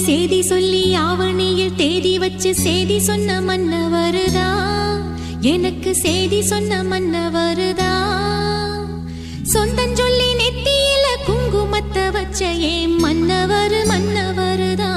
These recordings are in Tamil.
சேதி சொல்லி ஆவணியில் தேதி வச்சு சேதி சொன்ன மன்னவருதா, எனக்கு சேதி சொன்ன மன்னவருதா. சொந்தஞ்சொல்லி நெத்தியில குங்குமத்தை வச்ச ஏன் மன்னவரு மன்னவருதா.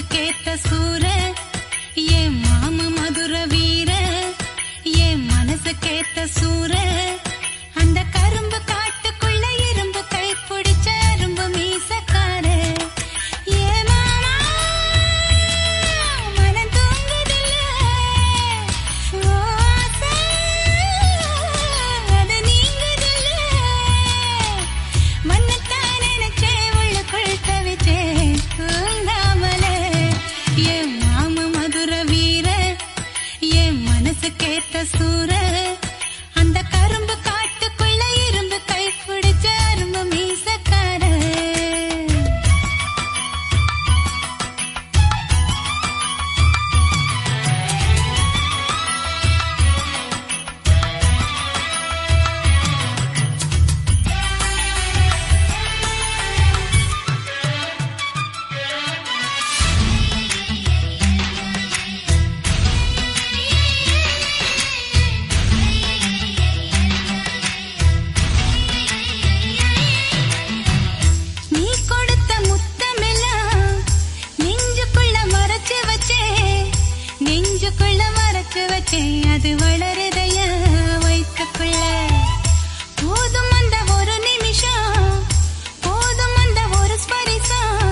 மனசுக்கேத்த சூர என் மாம மதுர வீர என் மனசுக்கேத்த சூர அந்த கரும்பு காட்டுக்குள்ள இரும்பு கை பிடிச்ச அரும்பு மீசக்கார ஏ மாமா மனம் தூங்குதில்ல ஓ ஆசை அது நீங்குதில்ல மண்ணத்தான் நினைச்சே உள்ளுக்குள் தவிச்சேன் தூங்காமலே என் மாம மதுர வீர என் மனசுக்கேத்த சூர அந்த கரும்பு காட்டுக்குள்ள இரும்பு கை பிடிச்ச அரும்பு மீசக்கார நீ கொடுத்த முத்தமெல்லாம் நெஞ்சுக்குள்ள மறைச்சு வச்சேன் நெஞ்சுக்குள்ள மறைச்சு வச்சேன் அது வளருதைய வயிற்றுக்குள்ள போதும் அந்த ஒரு நிமிஷம் போதும் அந்த ஒரு ஸ்பரிசம்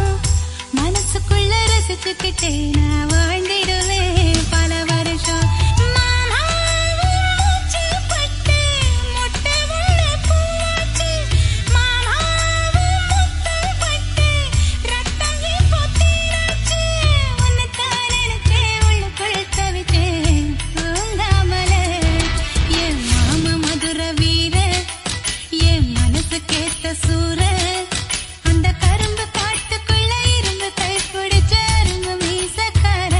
மனசுக்குள்ள ரசிச்சுக்கிட்டே நான் வாழ்ந்திடுவேன் பல வருஷம் மாமா மூச்சு பட்டு முட்டை உள்ள பூவாச்சு மாமா முத்தப்பட்டு ரத்தம் இப்போ தீராச்சு உன்னைத்தான் நினைச்சே உள்ளுக்குள் தவிச்சேன் தூங்காமலே என் மாமா மதுர வீர என் மனசுக்கேத்த சூர அந்த கரும்பு காட்டுக்குள்ள இருந்து கை பிடிச்ச அரும்பு மீசக்கார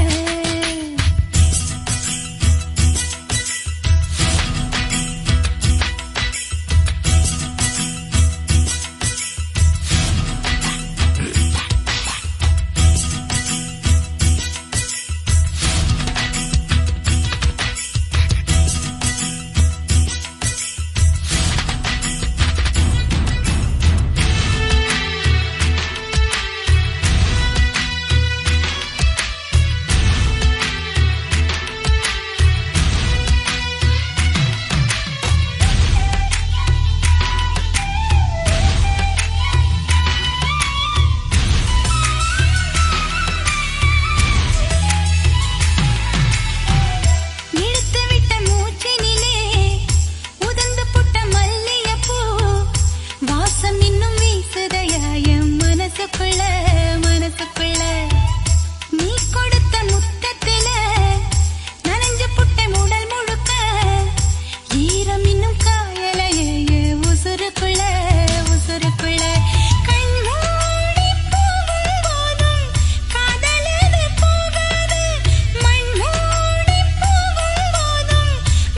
இழுத்து விட்ட மூச்சினிலே உதிர்ந்து புட்ட மல்லிகைப்பூ வாசம் இன்னும் வீசுதையா என் மனசுக்குள்ள மனசுக்குள்ள நீ கொடுத்த முத்தத்தில நனைஞ்சு புட்ட உடல் முழுக்க ஈரம் இன்னும் காயலையே என் உசுருக்குள்ள உசுருக்குள்ள கண் மூடி போகும் போதும் காதலது போகாது மண் மூடி போகும் போதும்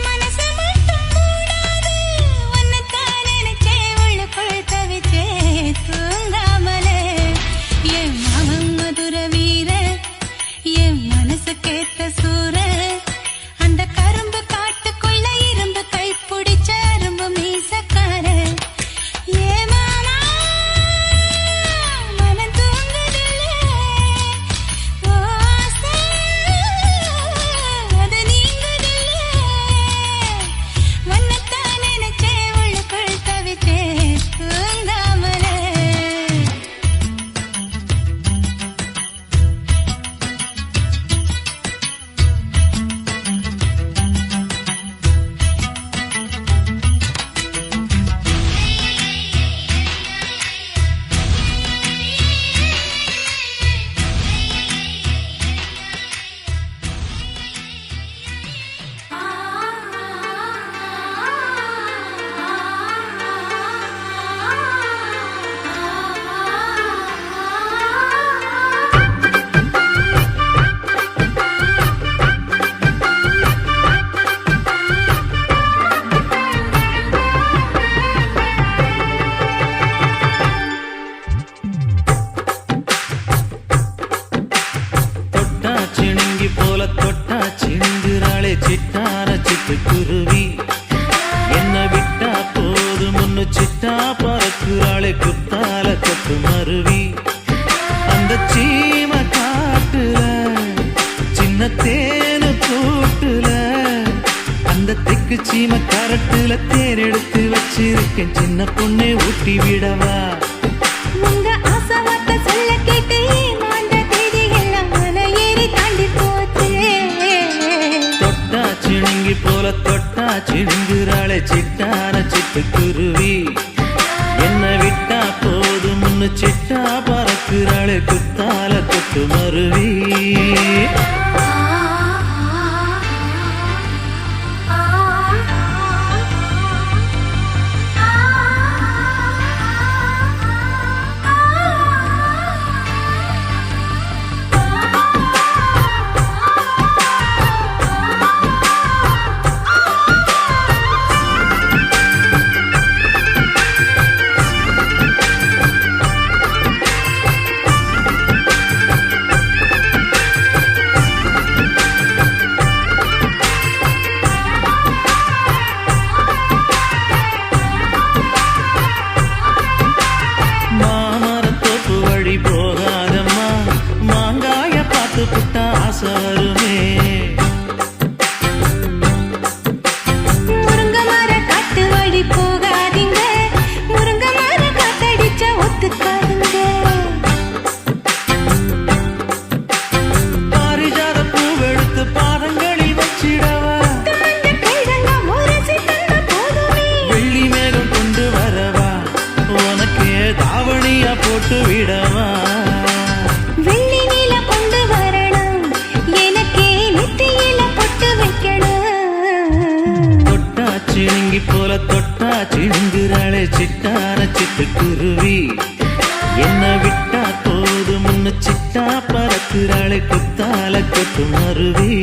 மனசு மட்டும் மூடாது உன்னைத்தான் நினைச்சே உள்ளுக்குள் தவிச்சே தூங்காமலே என் மாமன் மதுர வீர என் மனசுக்கேத்த சூர அந்த கரும்பு காட்டுக்குள்ள இரும்பு கை பிடிச்ச அரும்பு மீசக்கார ஏ மாமா மனம் தூங்குதில்ல ஓ ஆசை அது நீங்குதில்ல உன்னைத்தான் நினைச்சே உள்ளுக்குள் தவிச்சே தூங்காமலே சிட்டான சிட்டுக்குருவி என்ன விட்டா போதும் முன்னு சிட்டா பறக்குறாளே குத்தால கொத்து மருவி அந்த சீம காட்டுல சின்ன தேனு கூட்டுல அந்த தெக்கு சீம கரட்டுல தேர் எடுத்து வச்சிருக்கேன் சின்ன பொண்ணே ஊட்டி விடவா உங்க ஆசவார்த்தை சொல்ல கேட்டு ஏமாந்த தேதி எல்லாம் மலை ஏறி தாண்டி போச்சு தொட்டா சிணுங்கி போல தொட்டா சிணுங்குறாளே சிட்டான சிட்டுக்குருவி என்ன விட்டா போதும் முன்னு சிட்டா பறக்குறாளே குத்தால கொத்து மருவி போகாதம்மா மாங்காய பார்த்து புட்டா ஆசை வருமே முருங்க மர காட்டு வழி போகாதீங்க முருங்க மர காத்தடிச்ச ஒத்துக்காதுங்க பாரிஜாத பூவெடுத்து பாதங்களில் வச்சிடவா வெள்ளி மேகம் கொண்டு வரவா உனக்கே தாவணியா போட்டு விடவா வெள்ளி நீல கொண்டு வரணும் எனக்கே நெத்தியில பொட்டு வைக்கணும் தொட்டா சிணுங்கி போல தொட்டா சிணுங்குறாளே சிட்டான சிட்டுக்குருவி என்ன விட்டா போது முன்னு சிட்டா பறக்குறாளே குத்தால கொத்து மருவி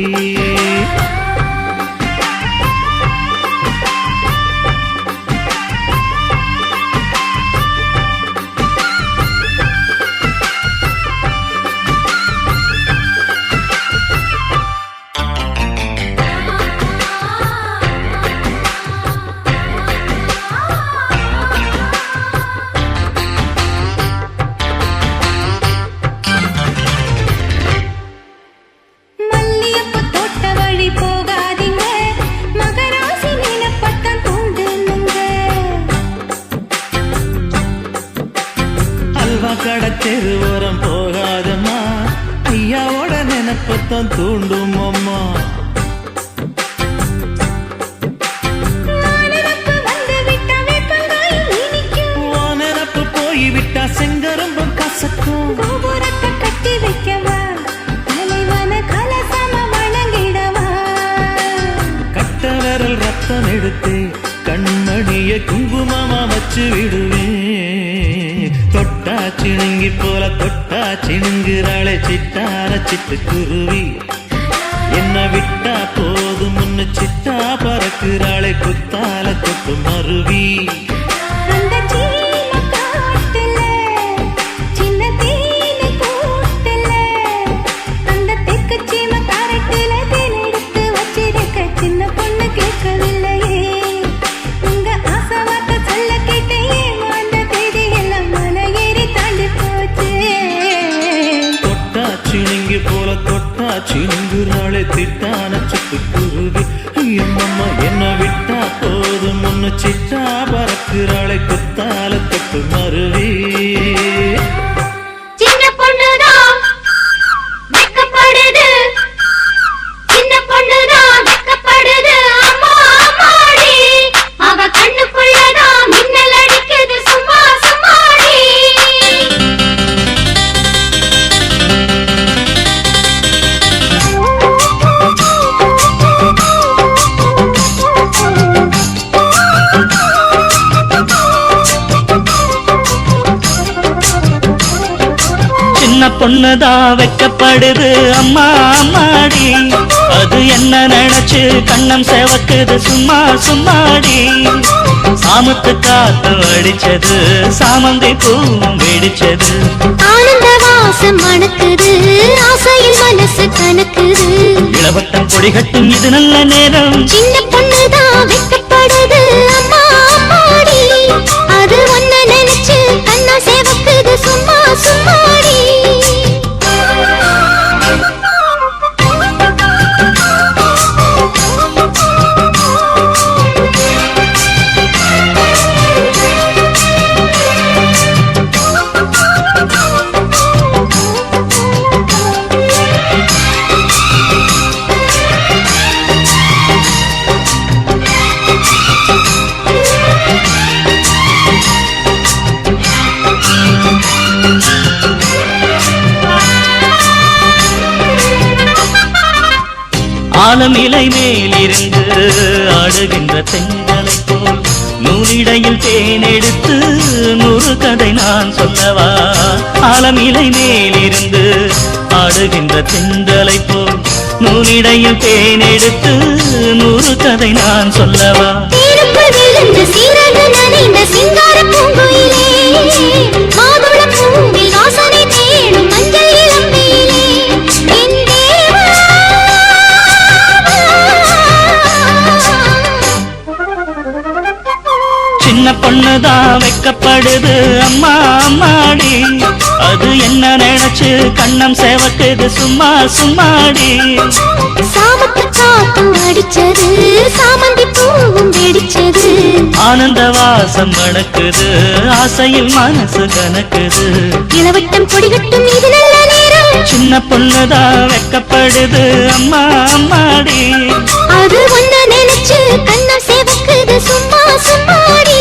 மல்லியப்பூ தோட்ட வழி போகாதீங்க மகராசி நீலப்பட்டம் தூண்டுனுங்க அல்வா கடை தெருவோரம் போகாதம்மா ஐயாவோட நினைப்பத்தான் தூண்டும் அம்மா வானரப்பு வந்து விட்டா வேப்பங்காயும் இனிக்கும் நினப்பு போய்விட்டா செங்கரும்பும் கசக்கும் கோபுரத்தை கட்டி வைக்கவா தலைவன கலசம வணங்கிடவா கட்ட விரல் ரத்தம் எடுத்து கண்மணிய குங்குமமா வச்சு விடுவேன் தொட்டா சிணுங்கி போல தொட்டா சிணுங்குறாளே சிட்டான சிட்டுக்குருவி என்ன விட்டா போதும் முன்னு சிட்டா பறக்குறாளே குத்தால கொத்து மருவி அந்த சீன காட்டுல சின்ன தேன கூட்டுல அந்த தெக்கு சீம காரட்டுல தேன் எடுத்து வச்சிருக்க சின்ன பொண்ணு கேட்கவில்லையே உங்க ஆசவார்த்தை சொல்ல கேட்டு ஏமாந்த தேதி எல்லாம் மலை ஏறி தாண்டி போச்சு தொட்டா சிணுங்கி போல தொட்டா சிணுங்குறாளே திட்டான சிட்டுக்குருவி எம்மம்மா என்ன விட்டா போதும் முன்னு சிட்டா பறக்குறாளே குத்தால கொத்து மருவி சின்ன பொண்ணுதான் வெக்கப்படுது சின்ன பொண்ணுதான் வெக்கப்படுது அம்மா அம்மாடி அவ கண்ணுக்குள்ளதான் மின்னல் அடிக்குது சும்மா சும்மாடி சின்ன பொண்ணுதான் வெக்கப்படுது அம்மா அம்மாடி அது என்ன நினைச்சு கண்ணம் செவக்குது சும்மா சும்மாடி சாமத்து காத்து அடிச்சது சாமந்தி பூவும் வெடிச்சது ஆனந்த வாசம் மணக்குது ஆசையில் மனசு கணக்குது இளவட்டம் கொடி கட்டும் இது நல்ல நேரம் சின்ன பொண்ணுதான் வெக்கப்படுது அம்மா அம்மாடி அது ஒன்ன நினைச்சு கண்ணா சேவக்குது சும்மா சும்மாடி ஆலமிலை மேலிருந்து ஆடுகின்ற தென்றலை போல் நூலிடையில் தேனெடுத்து 100 கதை நான் சொல்லவா ஆலமிலை மேலிருந்து ஆடுகின்ற தென்றலை போல் நூலிடையில் தேனெடுத்து 100 கதை நான் சொல்லவா சின்ன பொண்ணுதான் வெக்கப்படுது அம்மா அம்மாடி அது என்ன நினைச்சு கண்ணம் சேவக்குது சும்மா சும்மாடி சாமத்து காத்தும் அடிச்சது சாமந்தி பூவும் வெடிச்சது ஆனந்த வாசம் மணக்குது ஆசையில் மனசு கணக்குது இளவட்டம் கொடிகட்டும் இது நல்ல நேரம் சின்ன பொண்ணுதான் வெக்கப்படுது அம்மா அம்மாடி அது ஒன்ன நினைச்சு கண்ணம் சேவக்குது சும்மா சும்மாடி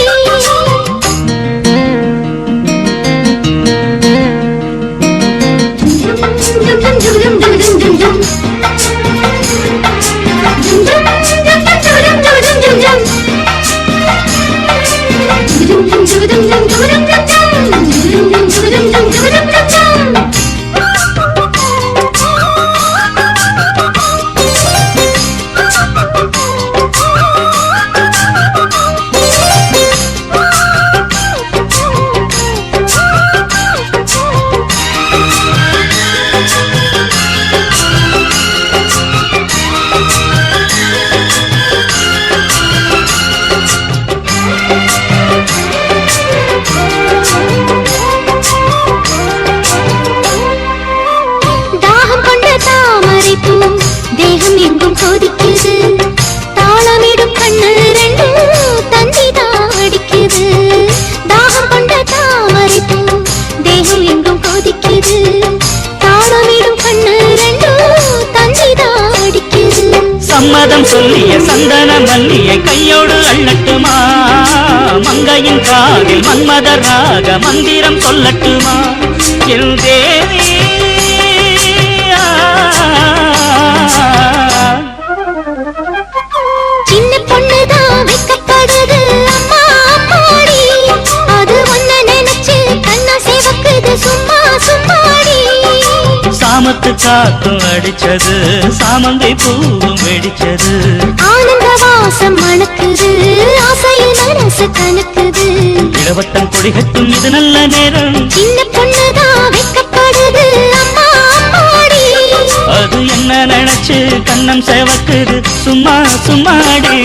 தேகம் எங்கும் கொதிக்குது தாளமிடும் கண்ணு ரெண்டும் தந்திதான் அடிக்குது தாகம் கொண்ட தாமரை பூ தேகம் எங்கும் கொதிக்குது தாளமிடும் கண்ணு ரெண்டும் தந்திதான் அடிக்குது சம்மதம் சொல்லிய சந்தன மல்லிய கையோடு அள்ளட்டுமா மங்கையின் காதில் மன்மதராக மந்திரம் சொல்லட்டுமா என் தேவி சின்ன பொண்ணுதான் வெக்கப்படுது அம்மா அம்மாடி அது ஒன்ன நினைச்சு கண்ணா சேவக்குது சும்மா சும்மாடி சாமத்து காத்தும் அடிச்சது சாமந்தை பூவும் வெடிச்சது ஆனந்த வாசம் மணக்குது ஆசையில் மனசு கணக்குது இளவட்டம் கொடிகட்டும் இது நல்ல நேரம் சின்ன பொண்ணுதான் வெக்கப்படுது அம்மா அம்மாடி அது என்ன நினைச்சு கண்ணம் சேவக்குது சும்மா சும்மாடி